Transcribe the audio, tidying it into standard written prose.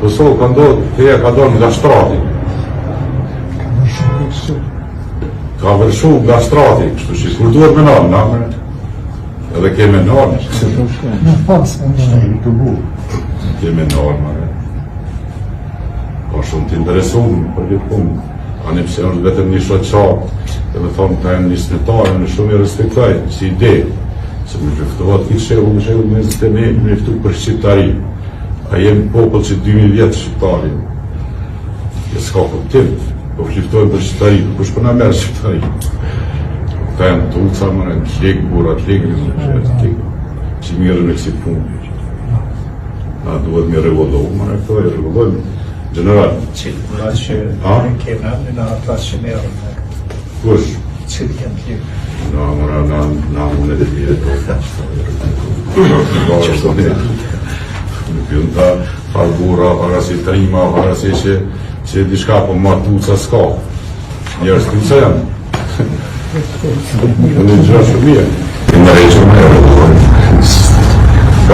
Kosovë ka ndodhë, teja ka dorë nga shtrati. Ka vërshu nga shtrati, kështu që kur duhet me nalë, na? Edhe keme nalë. Keme nalë, mare. Ka shumë të interesumë për këtë punë. Ani pse është vetëm një shoqar, edhe thonë të e një smetare, në shumë i respektaj, si ide, se më gjëftohat këtë shehull në 21 më njëftu për Shqiptari. A jemi popull që 2000 vjetë Shqiptari. E s'ka kuptim, po fliftojnë për Shqiptari, kush përna merë Shqiptari. Ta e në tuca, mëre, në t'legë, burat, legë, që mirë në kësi punë. Na duhet me regullohu, mëre, këto e regullojnë. General. Cilë që kena në ata që merën. Kush? Cilë jenë t'ju. Na unë e dhe tjere. Në pjën ta falbura, parasi trima, parasi që diçka po ma tuca s'ka. Njerës tuca janë. Në një gjëra shumë mirë. Në rejtë shumë mirë. Ka